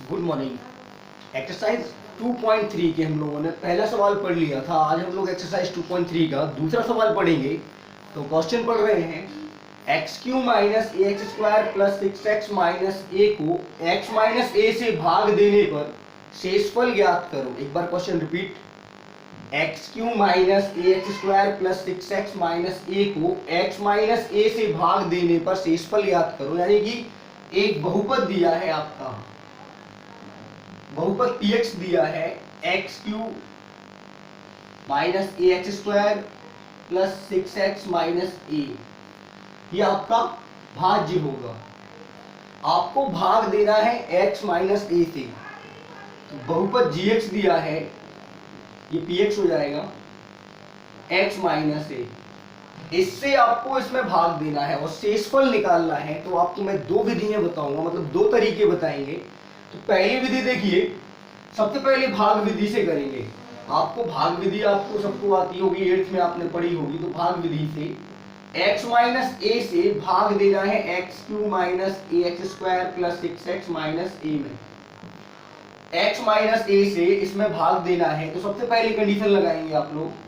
Good morning. Exercise 2.3 के हम लोगों ने पहला सवाल पढ़ लिया था। आज हम लोग एक्सरसाइज 2.3 का दूसरा सवाल पढ़ेंगे। तो क्वेश्चन पढ़ रहे हैं, x cube minus a x square plus 6x minus a को x माइनस ए से भाग देने पर शेषफल ज्ञात करो। एक बार question repeat, x cube minus a x square plus 6x minus a को x माइनस ए से भाग देने पर शेषफल ज्ञात करो। यानी कि एक बहुपद दिया है, आपका बहुपद px दिया है, x cube minus a x square plus 6x minus a, ये आपका भाज्य होगा। आपको भाग देना है x माइनस ए से। तो बहुपद gx दिया है, ये px हो जाएगा x माइनस ए। इससे आपको इसमें भाग देना है और शेषफल निकालना है। तो आपको मैं दो विधियां बताऊंगा, मतलब दो तरीके बताएंगे। तो पहली विधि देखिए, सबसे पहले भाग विधि से करेंगे। आपको भाग विधि आपको सबको आती होगी, 8th में आपने पढ़ी होगी। तो भाग विधि से x माइनस ए से भाग देना है x cube minus a x square plus 6x minus a में। x माइनस ए से इसमें भाग देना है। तो सबसे पहले कंडीशन लगाएंगे आप लोग।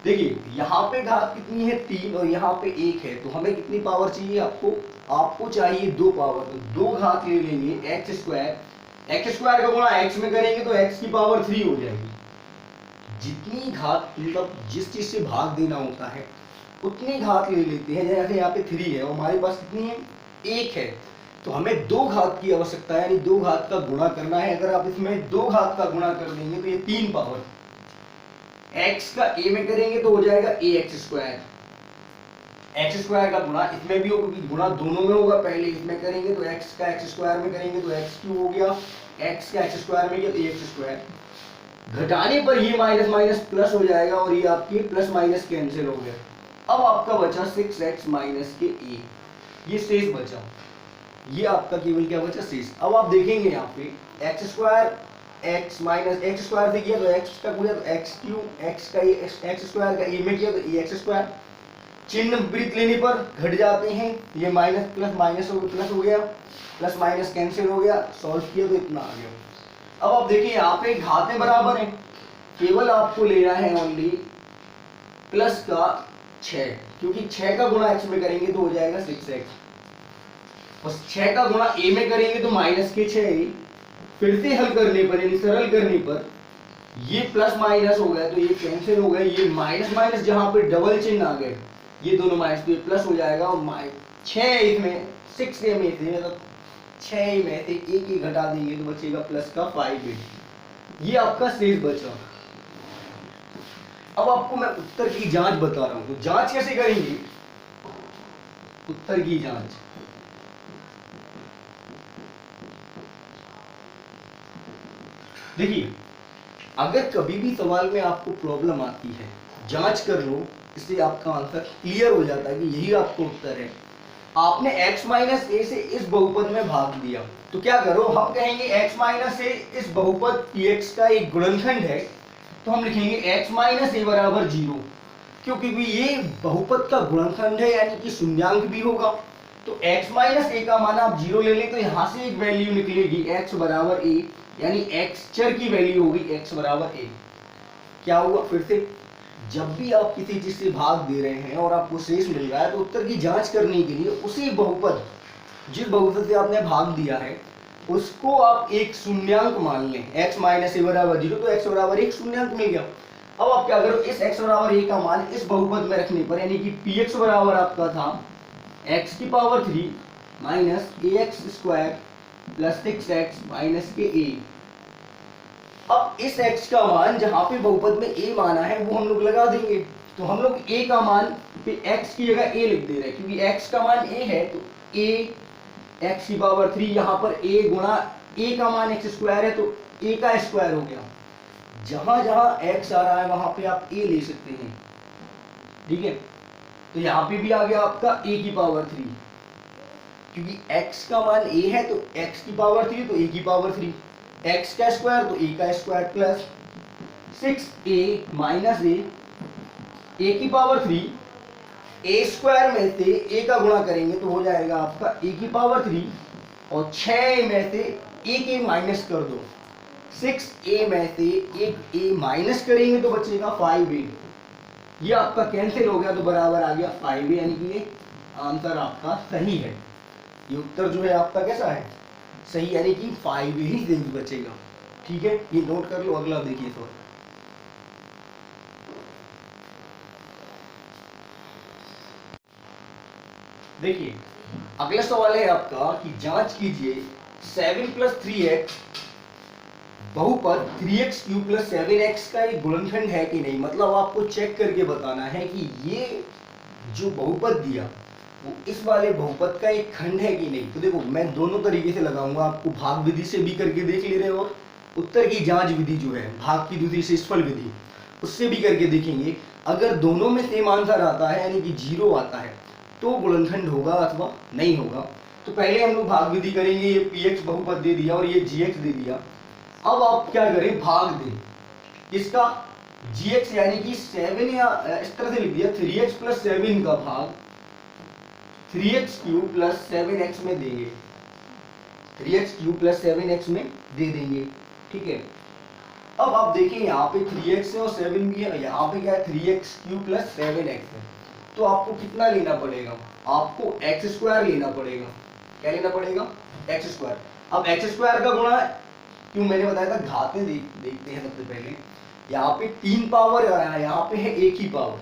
देखिए यहाँ पे घात कितनी है, 3, और यहाँ पे 1 है। तो हमें कितनी पावर चाहिए आपको चाहिए 2 पावर। तो 2 घात ले लेंगे एक्स स्क्वायर का गुणा x में करेंगे तो x की पावर 3 हो जाएगी। जितनी घात, मतलब जिस चीज से भाग देना होता है उतनी घात ले लेते हैं। जैसे यहाँ पे 3 है और हमारे पास कितनी है, 1 है। तो हमें 2 घात की आवश्यकता है, यानी 2 घात का गुणा करना है। अगर आप इसमें 2 घात का गुणा कर देंगे तो ये 3 पावर, x का a में करेंगे तो हो जाएगा a x square. X square का गुणा इसमें भी होगा, क्योंकि गुणा दोनों में होगा। पहले इसमें करेंगे तो x का एक्स स्क्वायर में करेंगे तो x क्यू हो गया, x का एक्स स्क्वायर में किया तो a एक्स स्क्वायर। घटाने पर ये माइनस माइनस प्लस हो जाएगा और ये आपके प्लस माइनस कैंसिल हो गया। अब आपका बचा 6x माइनस के a, ये शेष बचा। ये आपका केवल क्या बचा, शेष। अब आप देखेंगे यहाँ पे x square x minus x square से किया तो x का किया तो x क्यू, x का एक्स स्क्वायर का a में किया तो a एक्स स्क्वायर। चिन्ह विपरीत लेने पर घट जाते हैं। ये माइनस प्लस माइनस हो प्लस हो गया, प्लस माइनस कैंसिल हो गया। सॉल्व किया तो इतना आ गया। अब आप देखिए यहाँ पे घातें बराबर है, केवल आपको लेना है ओनली प्लस का 6, क्योंकि 6 का गुणा x में करेंगे तो हो जाएगा 6x, और 6 का गुणा a में करेंगे तो माइनस के 6। फिर से हल करने पर, यानी सरल करने पर, ये प्लस माइनस हो गया तो ये कैंसिल हो गया। ये माइनस माइनस जहां पे डबल चिन्ह आ गए, ये दोनों माइनस, तो ये प्लस हो जाएगा। और 6 इसमें 6 में से, मतलब 6 में से एक ही घटा देंगे तो बचेगा प्लस का 5। ये आपका शेष बचा। अब आपको मैं उत्तर की जांच बता रहा हूं। तो जांच कैसे करेंगे, उत्तर की जांच। देखिए, अगर कभी भी सवाल में आपको प्रॉब्लम आती है, जांच कर लो, इससे आपका आंसर क्लियर हो जाता है कि यही आपको उत्तर है। आपने x माइनस ए से इस बहुपद में भाग दिया, तो क्या करो, हम कहेंगे x माइनस ए इस बहुपद px का एक गुणनखंड है। तो हम लिखेंगे x माइनस ए बराबर 0, क्योंकि ये बहुपद का गुणनखंड है, यानी कि शून्यांक भी होगा। तो x माइनस ए का मान आप 0 ले लें तो यहां से एक वैल्यू निकलेगी x बराबर a, यानी x चर की वैल्यू होगी x बराबर a। क्या हुआ, फिर से, जब भी आप किसी चीज से भाग दे रहे हैं और आपको शेष मिल रहा है तो उत्तर की जांच करने के लिए उसी बहुपद, जिस बहुपद से आपने भाग दिया है, उसको आप एक शून्यांक मान लें। x माइनस ए बराबर 0, तो x बराबर 1 शून्यांक मिल गया। अब आप क्या करो, इस x बराबर 1 का मान इस बहुपद में रखने पर, यानी कि px बराबर आपका था x की power 3 minus a x square plus 6x minus के a। अब इस x का मान जहां पे बहुपद में a माना है वो हम लोग लगा देंगे। तो हम लोग a का मान पे x की जगह a लिख दे रहे हैं, क्योंकि x का मान a है। तो a x की पावर 3, यहाँ पर a गुणा a का मान x स्क्वायर है तो a का स्क्वायर हो गया। जहां जहां x आ रहा है वहां पे आप a ले सकते हैं, ठीक है। तो यहाँ पे भी आ गया आपका a की पावर 3, क्योंकि x का मान a है तो x की पावर 3 तो a की पावर 3, x का स्क्वायर तो a का square plus 6a minus a की पावर 3, a स्क्वायर में से a का गुणा करेंगे तो हो जाएगा आपका a की पावर 3, और 6 में से एक ए माइनस कर दो, 6a में से एक ए माइनस करेंगे तो बचेगा 5a, ये आपका कैंसिल हो गया तो बराबर आ गया 5a, यानी कि ये आंसर आपका सही है। ये उत्तर जो है आपका कैसा है, सही, यानी कि 5a ही शेष बचेगा। ठीक है, ये नोट कर लो। अगला देखिए सवाल, देखिए अगला सवाल है आपका कि जांच कीजिए 7 + 3x बहुपद 3x क्यूब + 7x का एक गुणनखंड है कि नहीं। मतलब आपको चेक करके बताना है कि ये जो बहुपद दिया वो इस वाले बहुपद का एक खंड है कि नहीं। तो देखो मैं दोनों तरीके से लगाऊंगा, आपको भाग विधि से भी करके देख ले रहे हो और उत्तर की जांच विधि जो है भाग की दूसरी शेषफल विधि उससे भी करके देखेंगे। अगर दोनों में सेम आंसर आता है यानी कि 0 आता है तो गुणनखंड होगा अथवा नहीं होगा। तो पहले हम लोग भाग विधि करेंगे। ये px बहुपद दे दिया और ये gx दे दिया। अब आप क्या करें, भाग दें इसका gx यानी कि 7, या इस तरह से लिख दिया 3x + 7 का भाग 3x क्यूब + 7x में देंगे, 3x क्यूब + 7x में दे देंगे। ठीक है, अब आप देखिए यहाँ पे 3x है और 7 भी है, यहाँ पे क्या है 3x क्यूब + 7x है। तो आपको कितना लेना पड़ेगा, आपको x² लेना पड़ेगा। क्या लेना पड़ेगा, x²। अब x² का गुणा क्यों मैंने बताया था, घात में देखते हैं सबसे पहले। यहाँ पे 3 पावर आया, यहाँ पे है 1 ही पावर।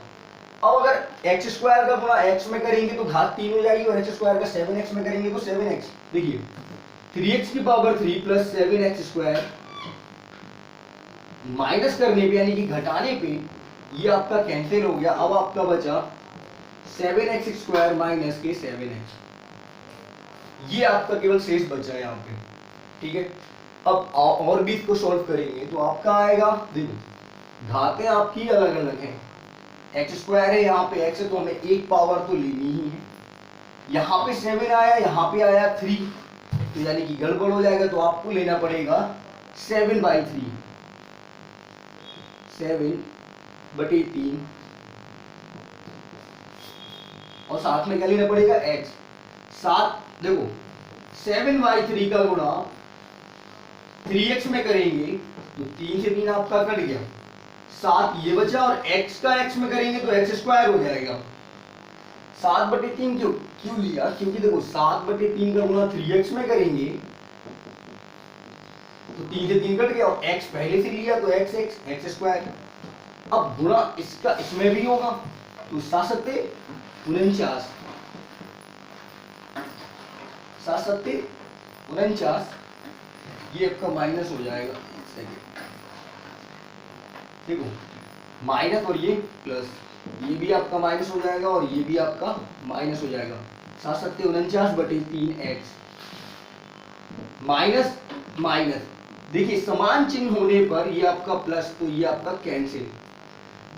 अब अगर x² का गुणा x में करेंगे तो घात 3 हो जाएगी और h² का 7x में करेंगे तो 7x। देखिए 3x की पावर 3 + 7x² माइनस करने पे यानी कि घटाने पे ये आपका कैंसिल हो गया। अब आपका बचा 7x² माइनस के 7x, ये आपका केवल शेष बचा है यहाँ पे। ठीक है, अब और भी इसको सॉल्व करेंगे तो आपका आएगा, देखो घातें आपकी अलग अलग हैं, x² है यहाँ पे x है तो हमें एक पावर तो लेनी ही है। यहाँ पे 7 आया, यहाँ पे आया 3, तो यानी कि गड़बड़ हो जाएगा। तो आपको लेना पड़ेगा 7/3, 7/3 और साथ में क्या लेना पड़ेगा x। साथ देखो 7/3 का गुणा 3x में करेंगे तो 3 से 3 आपका कट गया, 7 ये बचा और x का x में करेंगे तो x² हो जाएगा। 7/3 क्यों लिया, क्योंकि देखो 7/3 का गुणा 3x में करेंगे तो 3 से 3 कट गया और x पहले से लिया तो x²। अब गुणा इसका इसमें भी होगा तो 7 × 49, 7 × 49, ये आपका माइनस हो जाएगा। देखो माइनस और ये प्लस, ये भी आपका माइनस हो जाएगा और ये भी आपका माइनस हो जाएगा। 7 × 49/3x माइनस माइनस, देखिए समान चिन्ह होने पर ये आपका प्लस तो ये आपका कैंसिल,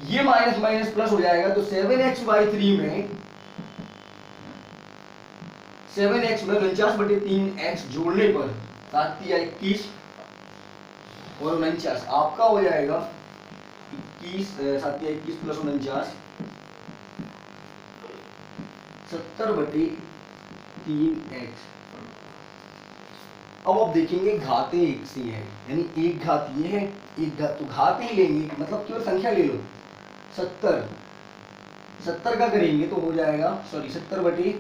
ये माइनस माइनस प्लस हो जाएगा। तो 7x/3 में 7x में 49/3x जोड़ने पर 7 × 21 और 49 आपका हो जाएगा 21, 7 × 21 + 49 70/3x। अब आप देखेंगे घातें एक सी हैं, यानी एक घात ये है, एक घात तो घात ही लेंगे, मतलब केवल संख्या ले लो। 70 का करेंगे तो हो जाएगा, सॉरी 70/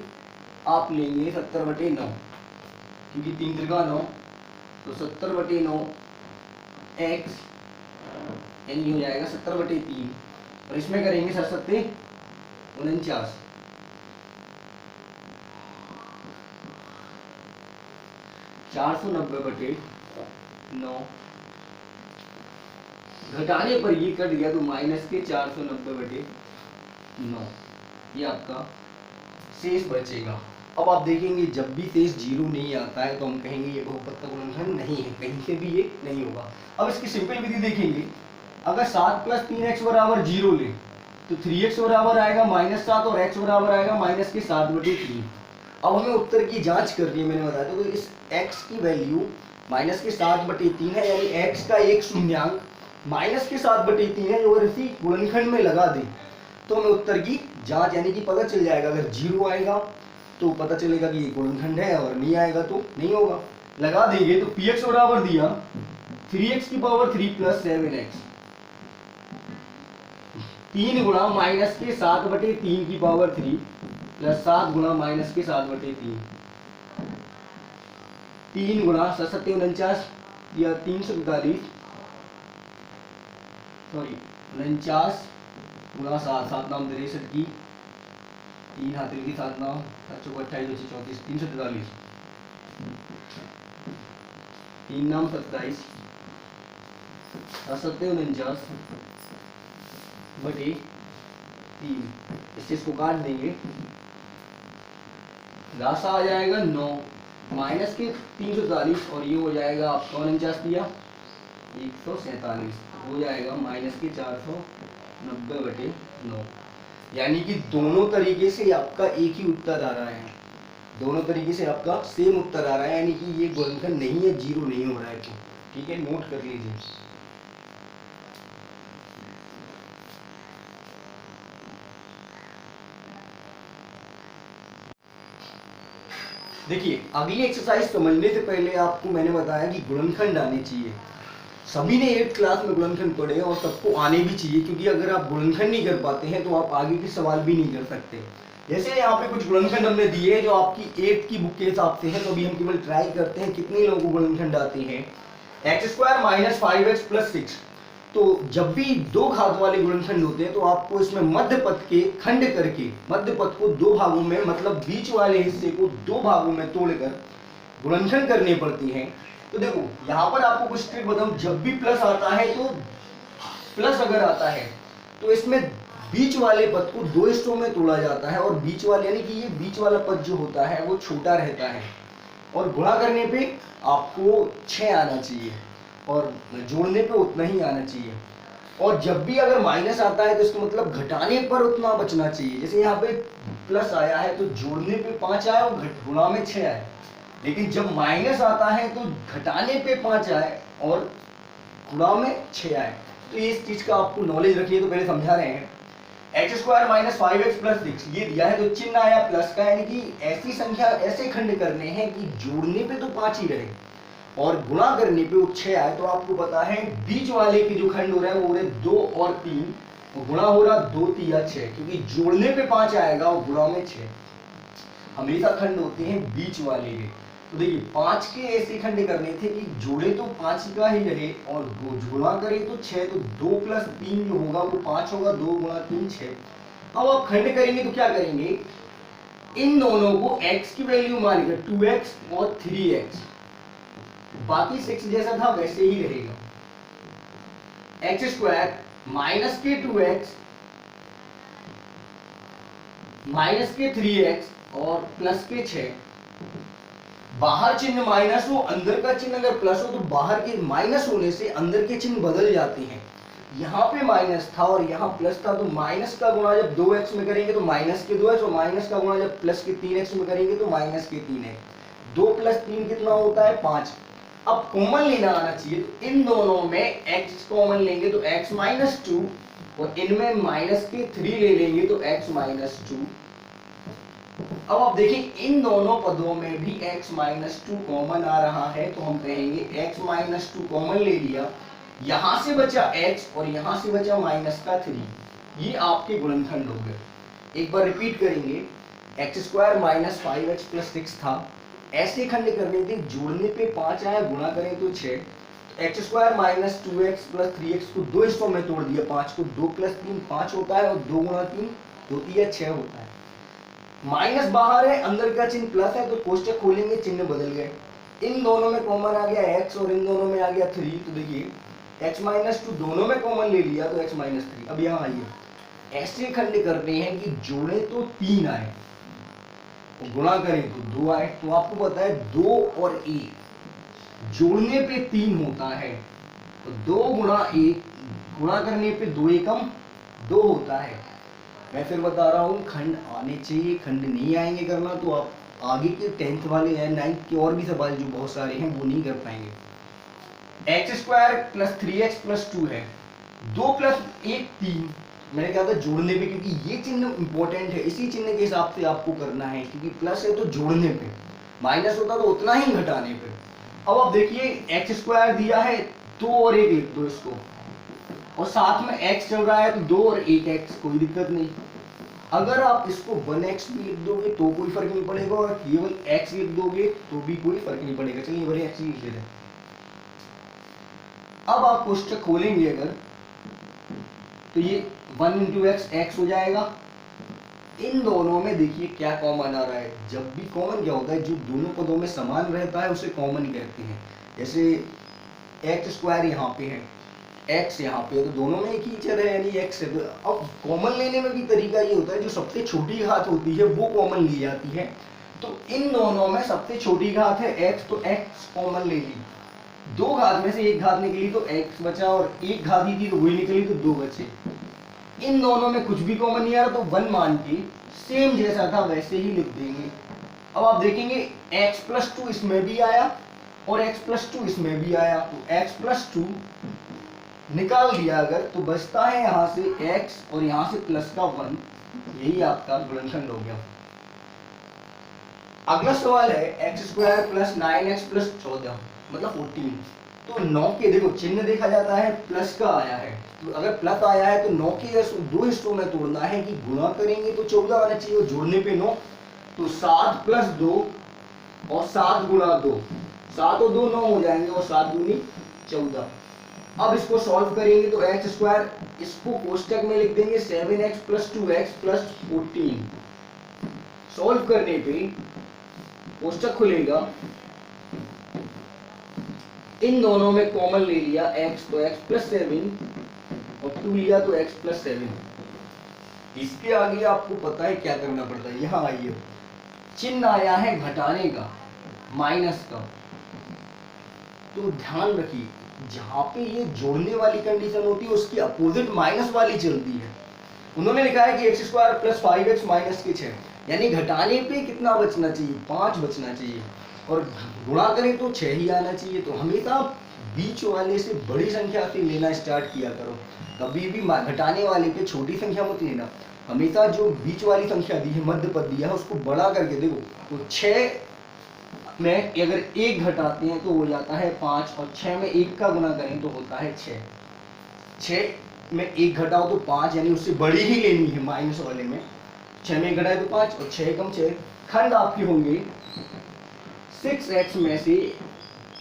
आप लेंगे 70/9, क्योंकि 3 × 9 तो 70/9 x यानी हो जाएगा 70/3 और इसमें करेंगे 7 × 7 = 49, 490/9 घटाने पर ये कट गया तो माइनस के 490/9, ये आपका शेष बचेगा। अब आप देखेंगे जब भी शेष 0 नहीं आता है तो हम कहेंगे ये बहुपद का गुणनखंड नहीं है, कहीं से भी ये नहीं होगा। अब इसकी सिंपल विधि देखेंगे, अगर 7 + 3x = 0 ले तो 3x बराबर आएगा -7 और x बराबर आएगा -7/3। अब हमें उत्तर की जांच करनी है, मैंने बताया तो इस x की वैल्यू -7/3 है, यानी x का एक शून्यांक -7/3 है। जो अगर इसी गुणनखंड में लगा दें तो हमें उत्तर की जांच यानी कि पता चल जाएगा। अगर 0 आएगा तो पता चलेगा कि ये गुणनखंड है और नहीं आएगा तो नहीं होगा। लगा देंगे तो px बराबर दिया 3x की पावर 3 प्लस 7x, 3 गुणा माइनस के 7/3 की पावर 3 प्लस 7 गुणा माइनस के 7/3, 3 गुणा 7 या 345, सॉरी 49 गुणा 7 नाम 63 की, 3 हाथिल की 7 नाम 7 28 34 343, 3 नाम 27 7 बटे 3, इस चीज को काट देंगे, रास्ता आ जाएगा 9 माइनस के 340 और ये हो जाएगा आपका 49 दिया 147 हो जाएगा माइनस के 490/9। यानी कि दोनों तरीके से आपका एक ही उत्तर आ रहा है, दोनों तरीके से आपका सेम उत्तर आ रहा है, यानी कि ये गुणनखंड नहीं है, जीरो नहीं हो रहा है। ठीक है, नोट कर लीजिए। देखिए अगली एक्सरसाइज समझने से पहले आपको मैंने बताया कि गुणनखंड आने चाहिए। सभी ने 8th क्लास में गुणनखंड पढ़े और सबको आने भी चाहिए, क्योंकि अगर आप गुणनखंड नहीं कर पाते हैं तो आप आगे के सवाल भी नहीं कर सकते। जैसे यहाँ पे कुछ गुणनखंड हमने दिए जो आपकी 8th की बुक के हिसाब से है, तो अभी हम केवल ट्राई करते हैं कितने लोगों को गुणनखंड आते हैं। x² - 5x + 6, तो जब भी दो घात वाले गुणनखंड होते हैं तो आपको इसमें मध्य पद के खंड करके मध्य पद को दो भागों में, मतलब बीच वाले हिस्से को दो भागों में तोड़कर गुणनखंड करने पड़ती हैं। तो देखो यहाँ पर आपको कुछ ट्रिक बताऊं, जब भी प्लस आता है तो प्लस अगर आता है तो इसमें बीच वाले पद को दो हिस्सों में तोड़ा जाता है, और बीच वाले यानी कि ये बीच वाला पद जो होता है वो छोटा रहता है, और गुणा करने पे आपको 6 आना चाहिए और जोड़ने पे उतना ही आना चाहिए। और जब भी अगर माइनस आता है तो इसका मतलब घटाने पर उतना बचना चाहिए। जैसे यहाँ पे प्लस आया है तो जोड़ने पे 5 आया और गुणा में 6 आए, लेकिन जब माइनस आता है तो घटाने पे 5 आए और गुणा में 6 आए। तो ये इस चीज का आपको नॉलेज रखिए, तो पहले समझा रहे हैं। x² - 5x + 6 ये दिया है तो चिन्ह आया प्लस का, यानी कि ऐसी संख्या ऐसे खंड करने हैं कि जोड़ने पे तो 5 ही रहे और गुणा करने पे वो 6 आए। तो आपको पता है बीच वाले के जो खंड हो रहे हैं वो हो रहे 2 और 3, तो गुणा हो रहा 2 3 या 6, क्योंकि जोड़ने पे 5 आएगा और गुणा में 6। हमेशा खंड होते हैं बीच वाले के। तो देखिए 5 के ऐसे खंड करने थे कि जोड़े तो 5 का ही रहे और गुणा करें तो 6, तो 2 + 3 जो होगा वो 5 होगा, 2 × 3 6। अब आप खंड करेंगे तो क्या करेंगे, इन दोनों को x की वैल्यू मानिएगा 2x और 3x, बाकी 6 जैसा था वैसे ही रहेगा। x² - के 2x के 3x और प्लस के 6, बाहर चिन्ह माइनस हो अंदर का चिन्ह अगर प्लस हो तो बाहर के माइनस होने से अंदर के चिन्ह बदल जाते हैं। यहाँ पे माइनस था और यहाँ प्लस था, तो माइनस का गुणा जब 2x में करेंगे तो माइनस के 2x, और माइनस का गुणा जब प्लस के 3x में करेंगे तो माइनस के 3x। 2 + 3 कितना होता है 5। अब कॉमन लेना आना चाहिए, तो इन दोनों में x कॉमन लेंगे तो x - 2 और इनमें माइनस के 3 ले लेंगे तो x - 2। अब आप देखिए इन दोनों पदों में भी x - 2 कॉमन आ रहा है, तो हम कहेंगे x - 2 कॉमन ले लिया, यहां से बचा x और यहां से बचा माइनस का 3, ये आपके गुणनखंड हो गए। एक बार रिपीट करेंगे, x² - 5x + 6 था, ऐसे खंड करने थे, जोड़ने पे 5 आया, गुणा करें तो 6। x² - 2x + 3x को दो हिस्सों में तोड़ दिया, 5 को, 2 + 3 5 होता है और 2 × 3 2 3 6 होता है। माइनस बाहर है, अंदर का चिन्ह प्लस है, तो कोष्टक खोलेंगे चिन्ह बदल गए। इन दोनों में कॉमन आ गया x और इन दोनों में आ गया 3, तो देखिए x - 2 दोनों में कॉमन ले लिया तो x - 3। अब यहाँ आइए, ऐसे खंड करते हैं कि जोड़े तो 3 आए और गुणा करें तो 2 आए। तो आपको पता है 2 और 1 जोड़ने पे 3 होता है, तो 2 × 1 गुणा करने पे 2 एकम 2 होता है। मैं फिर बता रहा हूँ खंड आने चाहिए, खंड नहीं आएंगे करना तो आप आगे के 10th वाले या 9th के और भी सवाल जो बहुत सारे हैं वो नहीं कर पाएंगे। x² + 3x + 2 है, 2 + 1 3, मैंने कहा था जोड़ने पे, क्योंकि ये चिन्ह इंपॉर्टेंट है, इसी चिन्ह के हिसाब से आपको करना है, क्योंकि प्लस है तो जोड़ने पे, माइनस होता तो उतना ही घटाने पे। अब आप देखिए एक्स स्क्वायर दिया है, 2 और 1 लिख दो इसको, और साथ में एक्स चल रहा है तो 2 और 1 एक्स, कोई दिक्कत नहीं। अगर आप इसको 1x भी लिख दोगे तो कोई फर्क नहीं पड़ेगा, और केवल x लिख दोगे तो भी कोई फर्क नहीं पड़ेगा। चलिए बड़े x लिख लेते हैं। अब आप कोष्टक खोलेंगे अगर, तो ये 1 इंटू एक्स एक्स हो जाएगा। इन दोनों में देखिए क्या कॉमन आ रहा है। जब भी कॉमन क्या होता है, जो दोनों पदों में समान रहता है उसे कॉमन कहते हैं। जैसे एक्स स्क्वायर यहाँ पे है, एक्स यहाँ पे, तो दोनों में एक ही चर है यानी एक्स है। तो अब कॉमन लेने में भी तरीका ये होता है, जो सबसे छोटी घात होती है वो कॉमन ली जाती है। तो इन दोनों में सबसे छोटी घात है एक्स, तो एक्स कॉमन ले ली। 2 घात में से 1 घात निकली तो एक्स बचा, और 1 घात ही थी तो वही निकली तो 2 बचे। इन दोनों में कुछ भी कॉमन नहीं आ रहा, तो 1 मान के सेम जैसा था वैसे ही लिख देंगे। अब आप देखेंगे x प्लस 2 इसमें भी आया और x प्लस 2 इसमें भी आया, तो x प्लस 2 निकाल दिया अगर, तो बचता है यहाँ से x और यहाँ से प्लस का 1, यही आपका गुणनखंड हो गया। अगला सवाल है x square plus 9x plus 14 मतलब 14। तो 9 के देखो चिन्ह देखा जाता है प्लस का आया है, तो अगर प्लस आया है तो 9 के 2 हिस्सों में तोड़ना है कि गुणा करेंगे तो 14 आना चाहिए, और जोड़ने पे 9, तो 7 प्लस 2 और 7 गुणा 2, 7 और 2 9 हो जाएंगे, और 7 दूनी 14। अब इसको सॉल्व करेंगे तो एक्स स्क्वायर, इसको कोष्टक में लिख देंगे 7x plus 2x plus 14। Solve करने पे कोष्टक खुलेगा, इन दोनों में कॉमन ले लिया x, तो x प्लस 7 और 2 लिया तो x प्लस 7। इसके आगे आपको पता है क्या करना पड़ता है। यहाँ आइए, चिन्ह आया है घटाने का, माइनस का, तो ध्यान रखिए जहां पे ये जोड़ने वाली कंडीशन होती है उसकी अपोजिट माइनस वाली चलती है। उन्होंने लिखा है कि x square plus 5x minus के 6, यानी घटाने पे कितना बचना चाहिए, 5 बचना चाहिए, और गुणा करें तो 6 ही आना चाहिए। तो हमेशा बीच वाले से बड़ी संख्या से लेना स्टार्ट किया करो, कभी भी घटाने वाले पे छोटी संख्या मत लेना। हमेशा जो बीच वाली संख्या दी है, मध्य पद दिया है, उसको बड़ा करके देखो, तो 6 में अगर 1 घटाते हैं तो हो जाता है 5, और 6 में 1 का गुना करें तो होता है 6। 6 में 1 घटाओ तो 5, यानी उससे बड़ी ही लेनी है माइनस वाले में। 6 में 1 घटाए तो 5, और 6 कम 6, खंड आपके होंगे 6x में से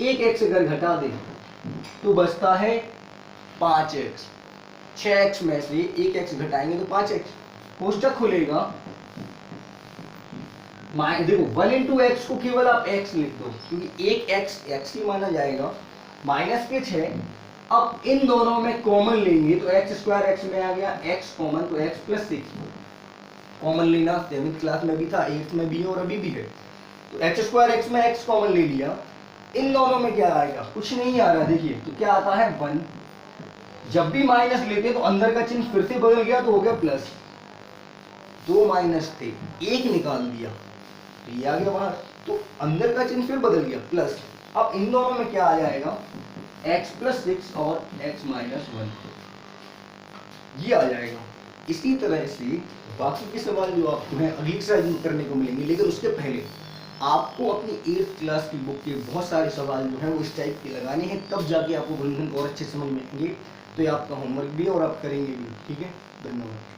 1x अगर घटा दें तो बचता है 5x। 6x में से 1x घटाएंगे तो 5x। कोष्टक खुलेगा, देखो 1 इंटू एक्स को केवल आप x लिख दो, क्योंकि एक x ही माना जाएगा, माइनस के 6। अब इन दोनों में कॉमन लेंगे तो एक्स स्क्वायर एक्स में आ गया, x कॉमन तो x प्लस 6 कॉमन लेना 7th क्लास में भी था, 8th में भी है और अभी भी है। तो एक्स स्क्वायर एक्स में x कॉमन ले लिया। इन दोनों में क्या आएगा, कुछ नहीं आ रहा, देखिए तो क्या आता है 1। जब भी माइनस लेते तो अंदर का चिन्ह फिर से बदल गया, तो हो गया प्लस। 2 माइनस थे, 1 निकाल दिया तो ये आ गया बाहर, तो अंदर का चिन्ह फिर बदल गया प्लस। अब इन दोनों में क्या आ जाएगा, x प्लस 6 और x माइनस 1, ये आ जाएगा। इसी तरह से बाकी के सवाल जो आपको हैं अगली क्लास में करने को मिलेंगे, लेकिन उसके पहले आपको अपनी 8th क्लास की बुक के बहुत सारे सवाल जो हैं वो इस टाइप के लगाने हैं, तब जाके आपको गुणनखंड और अच्छे समझ में आएंगे। तो ये आपका होमवर्क भी है और आप करेंगे भी, ठीक है। धन्यवाद।